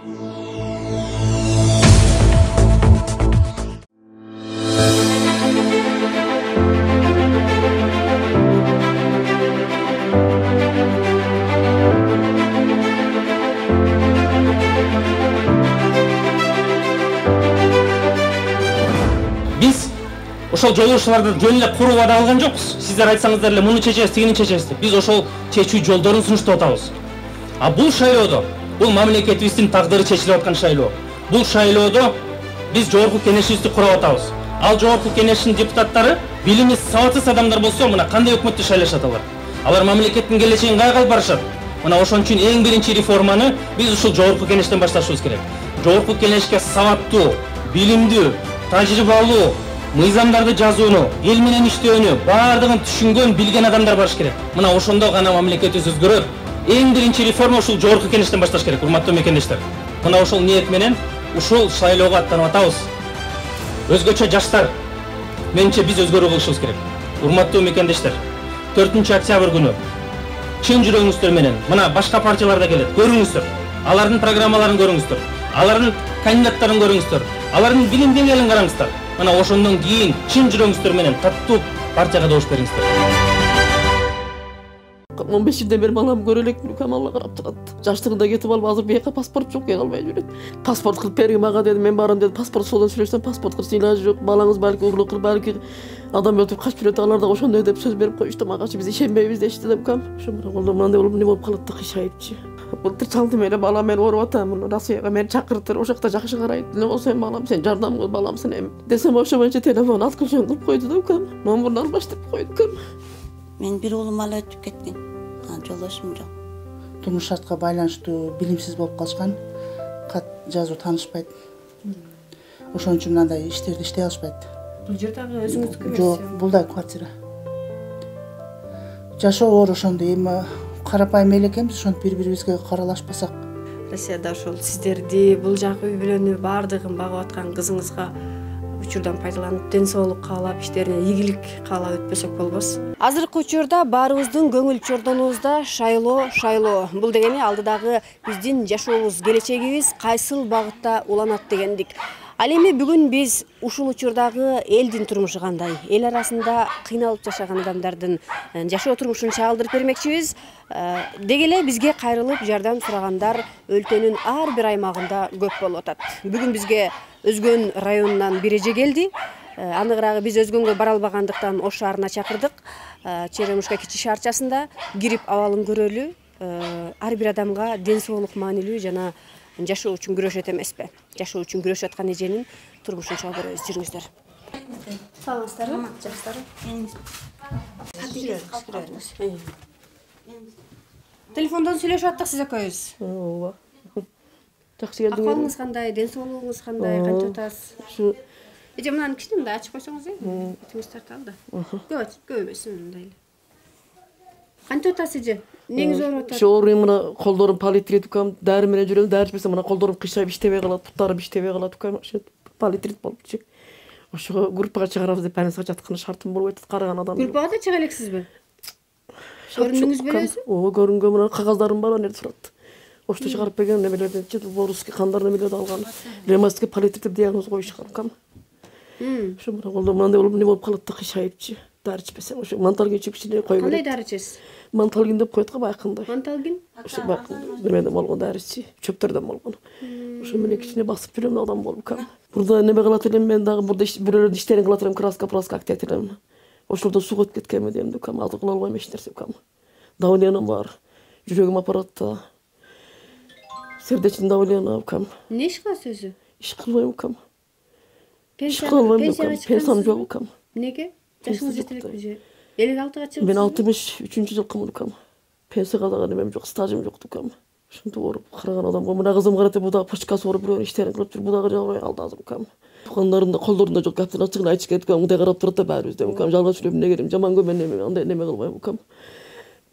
Biz ошол жолдошууларды жөн эле куруу абада алган жокпуз. Сиздер айтсаңыздар эле муну чечебиз, тигини чечебиз деп. Биз ошол чечүү жолдорун сунуштап атабыз. А бул шайлоодо, бул мамлекетибиздин тагдыры чечилип аткан шайлоо. Бул шайлоодо биз жогорку кеңешибизди курап атабыз. Ал жогорку кеңештин депутаттары билими сабатсыз адамдар болсо, мына кандай өкмөттү шайлашат алар? Алар мамлекеттин келечегин кайга алып барышат? Мына ошон үчүн эң биринчи реформаны биз ушул жогорку кеңештен башташыбыз керек. Жогорку кеңешке сабаттуу, билимдүү, тажрыйбалуу, мыйзамдарды жазууну, эл менен иштөөнү баардыгын түшүнгөн, билген адамдар барыш керек. Мына ошондо гана мамлекетибиз өзгөрөт. Эң биринчи реформа ушул жогорку кеңештен башташ керек, урматтуу мекендештер. Мына ошол ниет менен ушул шайлоого аттанып атабыз. Өзгөчө жаштар, менимче биз өзгөрүү кылышыбыз керек. Урматтуу мекендештер, 4-октябрь күнү чын жүрөгүңүздөр менен мына башка партиялар да келет, көрүңүздөр. Алардын программаларын көрүңүздөр. Алардын кандидаттарын көрүңүздөр. Алардын билим деңгээлин караңыздар. Мына ошондон кийин чын жүрөгүңүздөр менен таттуу партияга добуш бериңиздер. 15 жылдан бeri балам көрө элекмин, Алла карап турат. Жаштыгында кетип алып, азыр бияка паспорт жок, кете албай жүрөт. Паспорт кылып бергин мага деди, мен барам деди. Паспорт солдон сүйлөшсөм, паспорт кылып ыйлажы жок. Балаңыз балки урлук кылып, балки адам өтүп качып жүрөт. Алар да ошондой деп сөз берип коюшту мага. Биз ишенбейбиз дешти деп кам. Ошо мындай болуп эмне болуп калат да кыйшайыпчы. Былтыр чалдым эле, балам мен ооруп атам, Расияга мени чакыртыр, ошол жакта жакшы карайт. Эмне болсо балам, сен жардам кыл, баламсың эми. Десем ошо боюнча телефон отключен кылып койду да кам. Номурун албаш деп койду кам. Мен бир уулум ала өтүп кеткен. Жолдошум жок. Турмуш шартка байланыштуу билимсиз болуп калышкан. Кат жазуу таанышпайт. Ошон үчүн мындай иштерди иштей алышпайт. Бул жердагы өзүңүздүкү эмес? Жок, бул да квартира. Жашоо оор ошондой, эми карапайым эл экенбиз, ошентип бири-бирибизге каралашпасак. Россияда ошол сиздерди, бул жакы үй бүлөнү баардыгын багып аткан кызыңызга учурдан пайдаланып, ден соолук каалап, иштерине ийгилик каалап өтпөсөк болбос. Азыркы учурда баарыбыздын көңүл чордонубузда шайлоо. Бул дегени алдыдагы биздин жашообуз, келечегибиз кайсыл багытта уланат дегендик. Ал эми бүгүн биз ушул учурдагы элдин турмушу кандай, эл арасында кыйналып жашаган адамдардын жашоо турмушун чагылдырып бермекчибиз. Деги эле бизге кайрылып жардам сурагандар өлкөнүн ар бир аймагында көп болуп атат. Бүгүн бизге Өзгөн районунан бир эже келди. Аныгыраагы биз Өзгөнгө бара албагандыктан Ош шаарына чакырдык. Черемушка кичи шаарчасында кирип абалын көрөлү. Ар бир адамга ден соолук маанилүү жана жашоо үчүн күрөшөт эмеспи? Жашоо үчүн күрөшүп аткан эженин турмушун чогуу көрөбүз. Жүрүңүздөр. Саламатсыздарбы? Жакшылары. Телефондон сүйлөшүп аттык сиз экөөбүз. Ооба. Жакшы келдиңер. Акыбалыңыз кандай, ден соолугуңуз кандай, канча атасыз? Эже мынаны кичине мындай ачып койсоңуз, этиңиз тарталы да. Көп эмес мындай эле. Канча атасыз эже? Неңиз ооруп атат? Ошо ооруйм, мына колдорум палитрит укам, дары менен жүрөм, дары ичпесем мына колдорум кыйшайып иштебей калат, буттарым иштебей калат укам, ошо палитрит болупчу. Ошого группага чыгарабыз деп больницага жатканы шартым болбой атат, караган адам. Группага да чыга элексизби? Көрүндүңүз белесизби? Ооба, көрүнгөн, мына кагаздарым бар, аны турат. Ошто чыгарып берген немелерден Борусский кандар немелерди алган. Ревматик паллиатив диагноз коюшкан кам. Ошо мына колдо мындай болуп эмне болуп калат да кыйшайыпчы. Дары ичпесем ошо манталгин чипчине коюп берет. Кандай дары ичесиз? Манталгин деп коет го байкында. Манталгин? Ошо немеден болгон дарычы, чөптөрдөн болгон. Ошо менен кичине басып жүрөм адам болуп кам. Бурда неме кылат элем мен дагы, бурда бирөөлөрдүн иштерин кылат элем, краска актет элем. Ошолордон суу кетип кеткенми дейм да кам, азыр кыла албайм эч нерсе кам. Давлением бар. Жүрөгүм аппаратта. Сердечный давление кам. Не иш кыласыз өзү? Иш кылбайм кам. Пенсияга пенсиям жок кам. Эмнеге? Жашыңыз жете элекпи же? 56-га чыгып? Мен 63-жылкымын кам. Пенсияга дагы немем жок, стажым жокту кам. Ошентип ооруп караган адамга мына кызым карата бу дагы почкасы ооруп бирөөнүн иштерин кылып жүр, бу дагы жабай алды азыр кам. Тугандарымда колдорунда жок, каптын ачыгын айтыш керек кам, мындай карап турат да баарыбызда кам. Жалгаш жүрөм, эмне керем, жаман көмөн неме, андай неме кылбайм кам.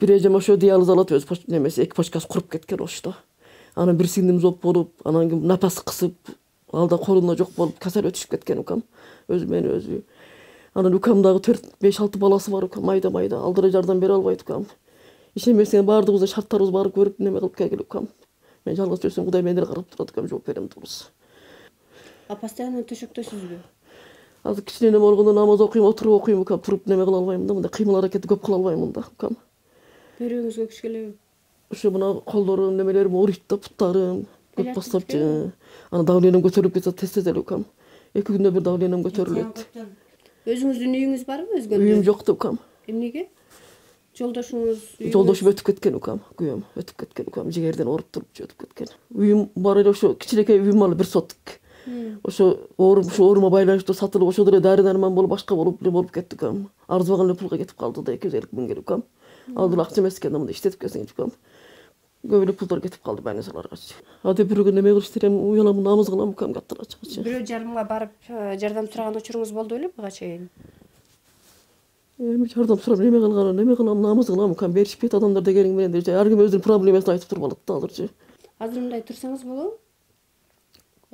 Бир эжем ошо диализ алат, өз немеси, эки почкасы куруп кеткен ошто. Анан бир сиңдим зоп болуп, анан кийин напас кысып, алда колунда жок болуп, касал өтүшүп кеткен укам. Өзү. Анан укам дагы 4-5-6 баласы бар укам, майда. Алдыра жардам бере албайт укам. Ишенбесең баардыгыбызда шарттарыбыз барып көрүп неме кылып келгиле укам. Мен жалгыз жүрсөм Кудай мени карап турат экен, жооп берем дурус. Постоянно төшөктөсүзбү? Азыр кичине болгондо намаз окуйм, отуруп окуйм экен, туруп неме кыла албайм да, мындай кыймыл аракетти көп кыла албайм да. Бөйрөгүңүзгө күч келеби? Ошо мына колдорум, немелерим ооруйт да, буттарым көп бастапчы. Ана давлением көтөрүлүп кетсе тез эле экен. 2 күндө бир давлением көтөрүлөт. Өзүңүздүн үйүңүз барбы өзгөдө? Үйүм жок да экен. Эмнеге? Жолдошум өтүп кеткен экен, күйөөм өтүп кеткен экен, жигерден ооруп туруп өтүп кеткен. Үйүм бар эле, ошо кичинекей үйүм бар, 1 соттук. Ошо оорума байланыштуу сатылып, ошол эле дары-дарман болуп, башка болуп кетти экен. Арзыбаган эле пулга кетип калды да, 250 000 келип экен. Ал бул акча эмес экен, мындай иштетип келсең экен. Көп эле пулдар кетип калды больницаларгачы. Адеп бирөөгө неме кылыш дерем, уялам, намаз кылам экен каттырачы. Бирөө жарымга барып жардам сураган учуруңуз болду беле буга чейин? Эми жардам сурап неме кылам, намаз кылам экен, беришпейт адамдар дегениң менен де, ар ким өзүнүн проблемасын айтып туруп алат да азырчы. Азыр мындай турсаңыз болобу?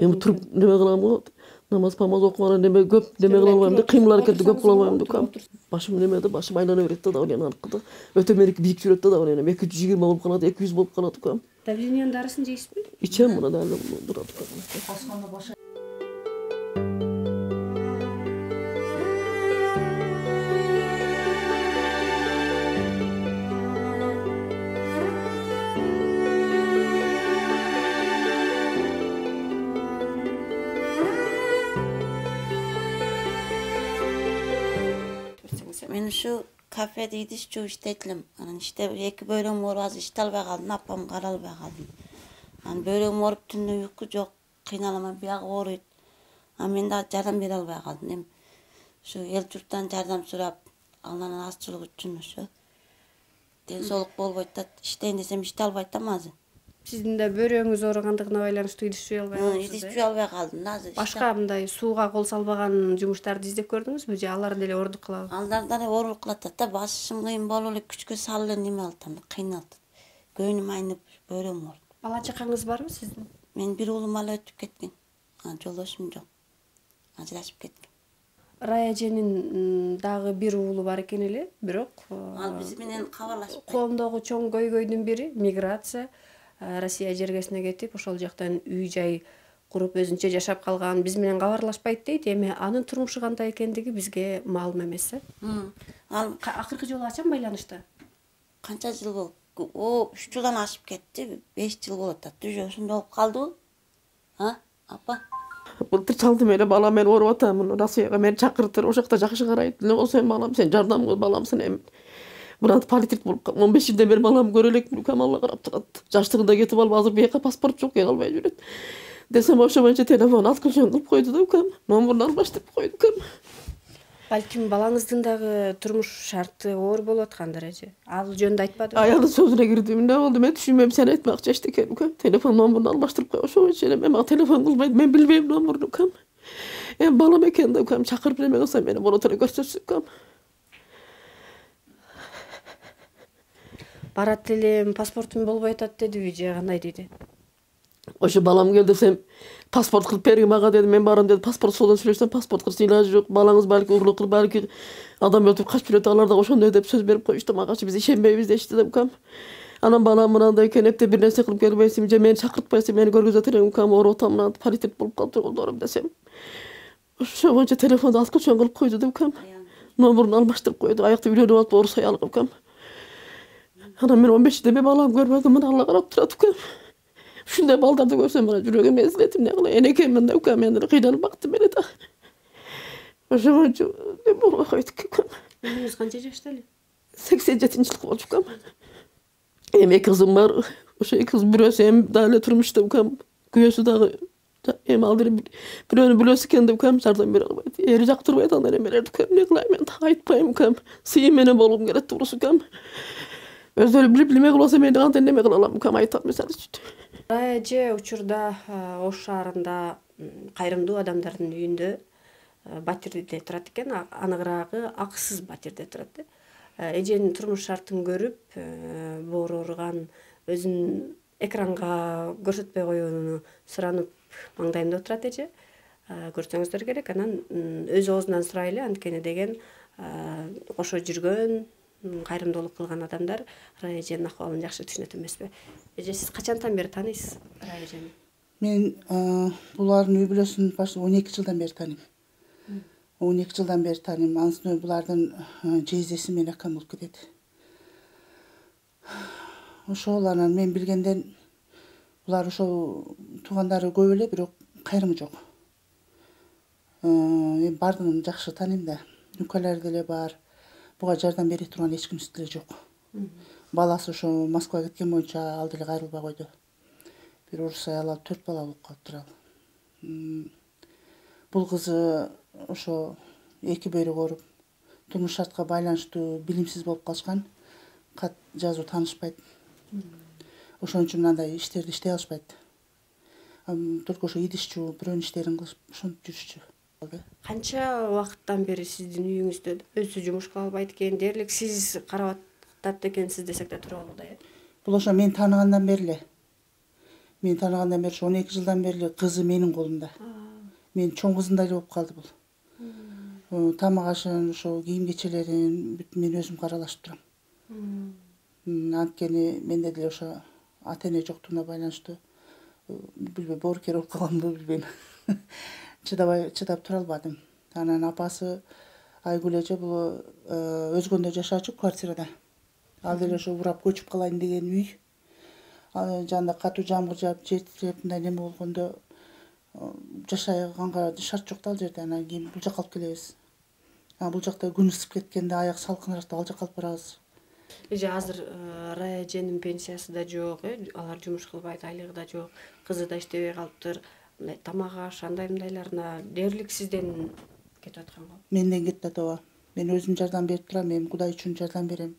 Эми туруп неме кылам го, намаз окуп анан неме көп неме кыла албайм да, кыймыл аракетти көп кыла албайм да. Башым немеде, башым айлана берет да, давление аркылуу. Өтө меники бийик жүрөт да, давлением 220 болуп калат, 200 болуп калат экен. Давлениянын дарысын жейсизби? Ичем муну да турат экен. Мен ушу кафеде идиш жууп иштейт элем. Анан иштеп 2 бөйрөгүм ооруп, азыр иште албай калдым, апам карай албай калдым. Анан бөйрөгүм ооруп, түнү уйку жок, кыйналаман, биягы ооруйт. Анан мен да жардам бере албай калдым. Эми ушу эл журттан жардам сурап, Алланын азчылыгы үчүн ушу ден соолук болбойт да, иштейин десем иште албайт да азыр. Сиздин да бөйрөгүңүз ооругандыгына байланыштуу идиш жууй албай калдыңыз. Идиш жууй албай калдым да азыр. Башка мындай сууга кол салбаган жумуштарды издеп көрдүңүзбү же алар деле оорундук кылабы? Алдар деле оорундук кылат да, башым кыйын болуп эле күчкө салып эле неме кылам, кыйналат. Көйнүм айнып, бөйрөгүм ооруп. Бала чакаңыз барбы сиздин? Мен бир уулум ала өтүп кеткен. Жолдошум жок. Ажырашып кеткен. Рая эженин дагы бир уулу бар экен эле, бирок Ал биз менен кабарлашпайт. Коомдогу чоң көйгөйдүн бири миграция. Россия жергесине кетип, ошол жактан үй-жай куруп өзүнчө жашап калган, биз менен кабарлашпайт дейт. Эми анын турмушу кандай экендиги бизге маалым эмес. Ал Акыркы жолу качан байланышты? канча жыл болуп? 3 жылдан ашып кетти, 5 жыл болот да. Түшө ошондой болуп калдыбы? Апа? Былтыр чалдым эле, балам мен ооруп атам, Россияга мени чакыртыр, ошол жакта жакшы карайт. Эмне болсо эми балам, сен жардам кыл, баламсың эми. Мурат политик болуп калган. 15 жылдан бери балам көрө элекмин, кам Алла карап турат. Жаштыгында кетип алып, азыр бияка паспорт жок, келе албай жүрөт. Десем ошо боюнча телефон откручен кылып койду да, кам. Номурун албаш деп койду, кам. Балким балаңыздын дагы турмуш шарты оор болуп аткандыр эже. Ал жөнүндө айтпадыбы? Аялы сөзүнө кирдим. Эмне болду? Мен түшүнбөйм, сен айтмакчы эчтеке, кам. Телефон номурун албаштырып кой. Ошо боюнча эле мен телефон кылбайт, мен билбейм номурун, кам. Эми балам экен да, кам, чакырып неме кылсам мени болот эле көрсөтсүн, кам. Барат элем, паспортум болбой атат дедиби же кандай деди? Ошо балам келди десем, паспорт кылып бергин мага деди. Мен барам деди, паспорт соодан сүйлөшсөм, паспорт кылыштын илажы жок. Балаңыз балки урлук кылып, балки адам өтүп качып жүрөт, алар да ошондой деп сөз берип коюшту магачы. Биз ишенбейбиз дешти деп, кам. Анан балам мынандай экен, эптеп бир нерсе кылып келбейсиң же мени чакыртпайсың, мени көргөзөт элең, кам, ооруп атам, мына паритет болуп калыптыр колдорум десем. Ошо боюнча телефонду откручен кылып койду деп, кам. Номурун алмаштырып койду. Аякта үйлөнүп атып, орус аял кылып, кам. Анан мен 15 жылдан бери балам көрбөдүм, мына Алла карап турат, кам. Ушундай балдарды көрсөм, мына жүрөгүм эзилет, эмне кылay, энекемин да, кам, мен кыйналып бактым эле да. Ошо боюнча эме болбой койду, кам. Өзүңүз канча жашта эле? 87-жылкы болчу, кам. Эми 2 кызым бар. Ошо 2 кыз бирөөсү эми дагы эле турмушта, кам. Күйөөсү дагы эми ал бирөөнү билөсү экен деп, кам, жардам бере албайт. Эри жактырбайт аны эмелерди, кам. Эмне кылайм мен, так айтпайм, кам. Сыйым менен болгум келет турусу, кам. Өздөрү билип неме кылып алса, мен кантип неме кыла алам, кам, айтат мисалы үчүн. Рая эже учурда Ош шаарында кайрымдуу адамдардын үйүндө батирде турат экен, аныгыраагы акысыз батирде турат. Эженин турмуш шартын көрүп, боору ооруган, өзүн экранга көрсөтпөй коюуну суранып маңдайымда отурат эже. Көрсөңүздөр керек. Анан өз оозунан сурайлы, анткени деген кошо жүргөн, кайрымдуулук кылган адамдар Рая эженин акыбалын жакшы түшүнөт эмеспи? Эже, сиз качантан бери тааныйсыз Рая эжени? Мен булардын үй бүлөсүн 12 жылдан бери тааныйм. 12 жылдан бери тааныйм. Анысынан булардын жездеси менен акам болуп кетет. Ошол анан мен билгенден булар ошол туугандары көп эле, бирок кайрымы жок. Мен бардыгын жакшы тааныйм да. Нүкөлөр деле бар. Буга жардам бере турган эч кимси деле жок. Баласы ошо Москвага кеткен боюнча ал деле кайрылбай койду. Бир орус аял алып 4 бала болуп калыптыр ал. Бул кызы ошо эки бөйрөк ооруп, турмуш шартка байланыштуу билимсиз болуп калышкан. Кат жазуу таанышпайт. Ошон үчүн мындай иштерди иштей алышпайт. Только ошо идиш жуу, бирөөнүн иштерин кылышып, ошентип жүрүшчү. Канча убакыттан бери сиздин үйүңүздө өзү жумуш кыла албайт экен, дээрлик сиз карап атат экенсиз десек да туура болот да. Бул ошо мен тааныгандан бери эле. Мен тааныгандан бери 12 жылдан бери эле кызы менин колумда. Мен чоң кызындай эле болуп калды бул. Тамак ашын, ошо кийим кечелерин бүт мен өзүм каралашып турам. Анткени менде деле ошо ата-эне жоктугуна байланыштуу билбейм, боорукер болуп калганбы билбейм. Чыдап тура албадым. Анан апасы Айгүл эже бул өзгөндө жашачу квартирада. Ал деле ошо урап көчүп калайын деген үй. Жанда катуу жамгыр жаап, жер титиреп мындай неме болгондо жашаганга шарт жок да ал жерде. Анан кийин бул жакка алып келебиз. Бул жакта күн ысып кеткенде аяк салкыныраак ал жакка алып барабыз. Эже, азыр Рая эженин пенсиясы да жок, алар жумуш кылбайт, айлыгы да жок, кызы да иштебей калыптыр. Мындай тамак аш, андай мындайларына дээрлик сизден кетип атканго? Менден кетип атабы. Мен өзүм жардам берип турам, мен Кудай үчүн жардам берем.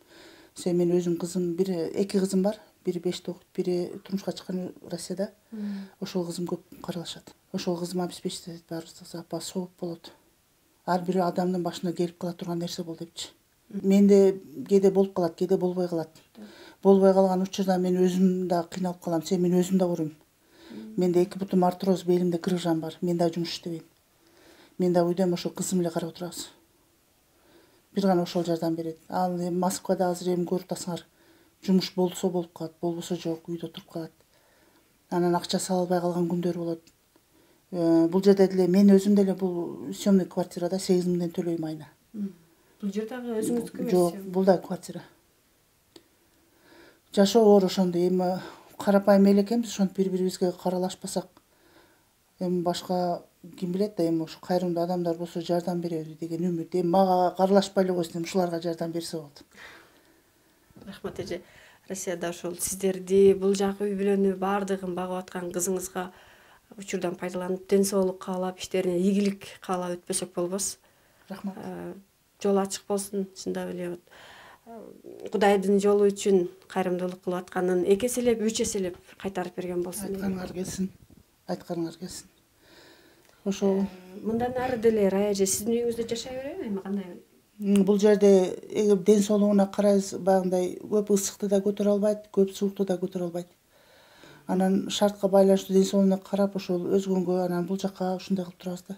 Мен өзүм кызым, эки кызым бар. Бири 5-те окуйт, бири турмушка чыккан Россияда. Ошол кызым көп каралашат. Ошол кызым обеспечить баарыбыз, апа сооп болот. Ар бир адамдын башына келип кала турган нерсе бол депчи. Менде кээде болуп калат, кээде болбой калат. Болбой калган учурда мен өзүм да кыйналып калам. Мен өзүм да ооруйм. Менде эки бутум артроз, белимде кыргыжан бар. Мен да жумуш иштебейм. Мен да үйдөн ошо кызым эле карап отурабыз. Бир гана ошол жардам берет. Ал Москвада азыр эми көрүп атасыңар. Жумуш болсо болуп калат, болбосо жок, үйдө туруп калат. Анан акча сала албай калган күндөрү болот. Бул жерде деле мен өзүм деле бул съемный квартирада 8 миңден төлөйм айына. Бул жердеги өзүңүздүкү эмес? Жок, бул да квартира. Жашоо оор ошондо. Эми карапайым эл экенбиз, ошонтип бири-бирибизге каралашпасак, эми башка ким билет да, эми ошо кайрымдуу адамдар болсо жардам береби деген үмүт. Эми мага каралашпай эле койсун, ушуларга жардам берсе болот. Рахмат эже. Россияда ошол сиздерди, бул жак үй бүлөнү баардыгын багып аткан кызыңызга учурдан пайдаланып, ден соолук каалап, иштерине ийгилик каалап өтпөсөк болбос. Рахмат. Жол ачык болсун, чындап эле. Кудайдын жолу үчүн кайрымдуулук кылып атканын 2 эселеп, 3 эселеп кайтарып берген болсун. Айтканыңар келсин. Айтканыңар келсин. Ошол мындан ары деле Рая эже сиздин үйүңүздө жашай береби, эми кандай? Бул жерде ден соолугуна карайбыз, багындай көп ысыкты да көтөрө албайт, көп суукту да көтөрө албайт. Анан шартка байланыштуу ден соолугуна карап, ошол өзгөнгө анан бул жакка ушундай кылып турабыз да.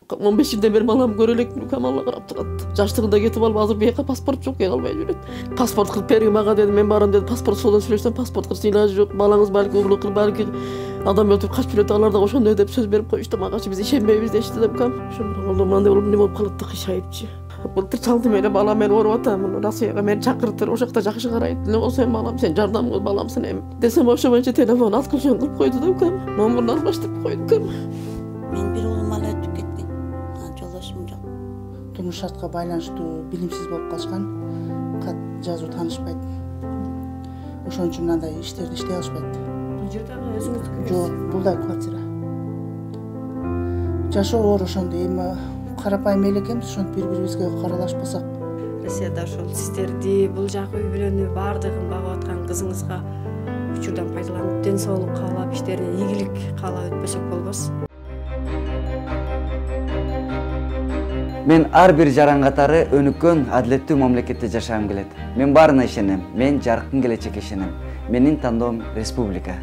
15 жылдан бери балам көрө элекмин, Камалга карап турат. Жаштыгында кетип алып, азыр бияка паспорт жок, кел албай жүрөт. Паспорт кылып бергин мага деди, мен барам деди. Паспорт соодон сүйлөшсөм, паспорт кылсын илажы жок. Балаңыз балки угулук кылып, балки адам өлтүрүп качып жүрөт, алар да ошондой деп сөз берип коюшту мага. Биз ишенбейбиз дешти деп кам. Ошондо мындай болуп эмне болуп калат да кыйшайыпчы. Былтыр чалдым эле, балам мен ооруп атам, Россияга мени чакыртыр, ошол жакта жакшы карайт. Эмне болсо эми балам, сен жардам кыл, баламсың эми. Десем ошо боюнча телефон отключен кылып койду да кам. Номурун алмаштырып койду кам. Мен бир уулум ала өтүп кеткен. Жолдошум жок. Турмуш шартка байланыштуу билимсиз болуп калышкан. Кат жазуу таанышпайт. Ошон үчүн мындай иштерди иштей алышпайт. Бул жердеги өзүңүздүкү? Жок, бул да квартира. Жашоо оор ошондо. Эми карапайым эл экенбиз, ошентип бири-бирибизге каралашпасак. Россияда ошол сиздерди, бул жак үй бүлөнү баардыгын багып аткан кызыңызга учурдан пайдаланып, ден соолук каалап, иштерине ийгилик каалап өтпөсөк болбос. Мен ар бир жаран катары өнүккөн, адилеттүү мамлекетте жашагым келет. Мен баарына ишенем. Мен жаркын келечекке ишенем. Менин тандоом республика.